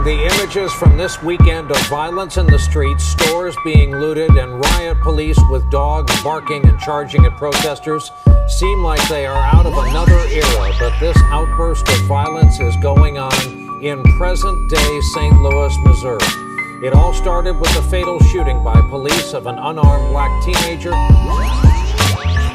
The images from this weekend of violence in the streets, stores being looted, and riot police with dogs barking and charging at protesters seem like they are out of another era, but this outburst of violence is going on in present-day St. Louis, Missouri. It all started with the fatal shooting by police of an unarmed black teenager.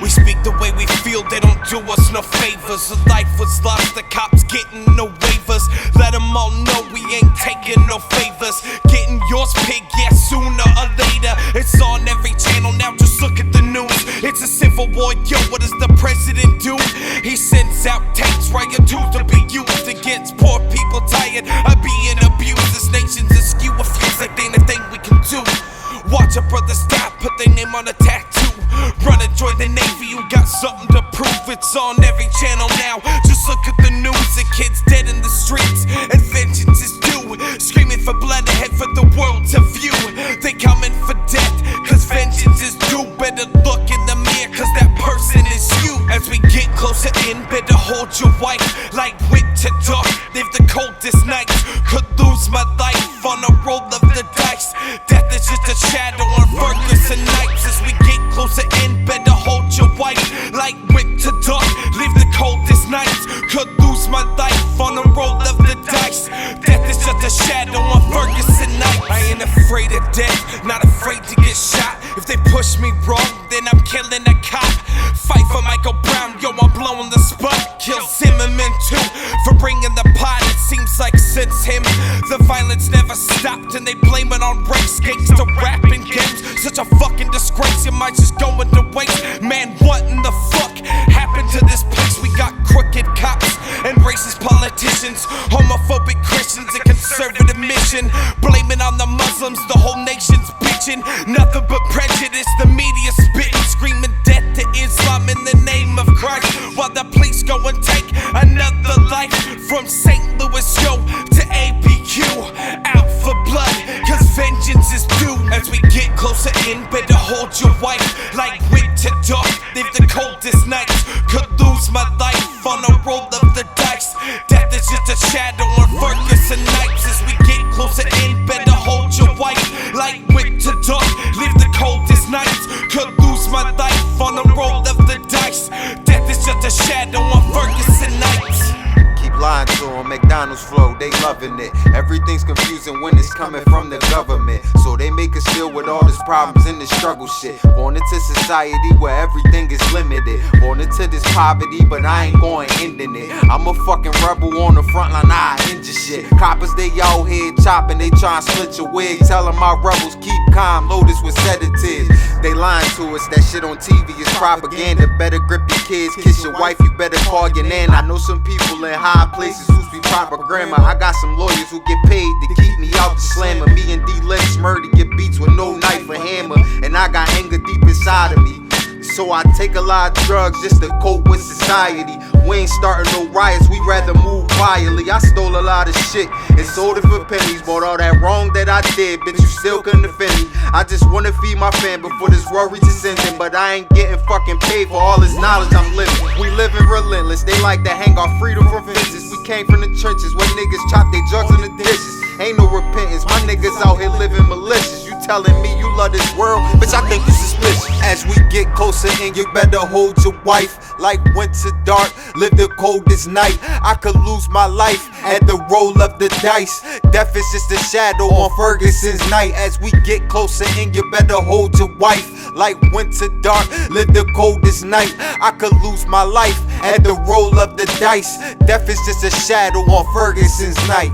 We speak the way we feel, they don't do us no favors. A life was lost, the cops getting no waivers. Let them all know we ain't taking no favors. Getting yours, pig, yeah, sooner or later. It's on every channel now, just look at the news. It's a civil war, yo, what does the president do? He sends out tanks, riot tools to be used against poor people tired of being abused. This nation's askew, a few like ain't a thing we can do. Watch a brother stop, put their name on a tattoo. Run and join the Navy, you got something to prove. It's on every channel now, just look at the news. The kids dead in the streets, and vengeance is due. Screaming for blood ahead for the world to view. They coming for death, cause vengeance is due. Better look in the mirror, cause that person is you. As we get closer in, better hold your wife. Like winter dark, live the coldest nights. Could lose my life on a roll of the dice. Death is just a shadow on Ferguson nights. As we get closer in, better hold your wife. Like winter dark, live the coldest nights. Could lose my life on a roll of the dice. Death is just a shadow on Ferguson nights. I ain't afraid of death, not afraid to get shot. If they push me wrong, then I'm killing a cop. Fight for Michael Brown, yo, I'm blowing the spot. Kill Zimmerman too, for bringing the pot. It seems like since him, the violence never stopped, and they blame it on race. Gangsta rapping games, such a fucking disgrace. Your mind just going to waste. Man, what in the fuck happened to this place? We got crooked cops and racist politicians, homophobic Christians, and conservative mission. Blaming on the Muslims, the whole nation's bitching. Nothing but prejudice, the media spitting, screaming death to Islam in the name of Christ. While the police go and take another life. From St. Louis, yo, to APQ, out for blood, cause vengeance is due. As we get closer in, better hold your wife. Like winter dark, live the coldest nights. Could lose my life on a roll of the dice. Death is just a shadow on Ferguson nights. As we get closer in, better hold your wife. Like winter dark, live the coldest nights. Could lose my life on a roll of the dice. Death is just a shadow on Ferguson nights. Lying to them, McDonald's flow, they loving it. Everything's confusing when it's coming from the government. So they make us deal with all these problems and this struggle shit. Born into society where everything is limited. Born into this poverty, but I ain't going ending it. I'm a fucking rebel on the front line, I injure shit. Coppers, they out here chopping, they trying to split your wig. Tell them my rebels keep calm, load this with sedatives. They lying to us, that shit on TV is propaganda. Better grip your kids, kiss your wife, you better call your nana. I know some people in high places who speak proper grammar. I got some lawyers who get paid to keep me out the slammer. Me and D Lynch murder your beats with no knife or hammer. And I got anger deep inside of me, so I take a lot of drugs just to cope with society. We ain't starting no riots, we rather move quietly. I stole a lot of shit and sold it for pennies. Bought all that wrong that I did, bitch, you still couldn't offend me. I just wanna feed my fam before this world reaches ending. But I ain't getting fucking paid for all this knowledge I'm living. We living relentless, they like to hang our freedom from fences. We came from the trenches where niggas chop their drugs in the dishes. Ain't no repentance, my niggas out here living malicious. You telling me you love this world, bitch, I think you suspicious. As we get closer in, you better hold your wife. Like winter dark, live the coldest night. I could lose my life at the roll of the dice. Death is just a shadow on Ferguson's night. As we get closer in, you better hold your wife. Like winter dark, live the coldest night. I could lose my life at the roll of the dice. Death is just a shadow on Ferguson's night.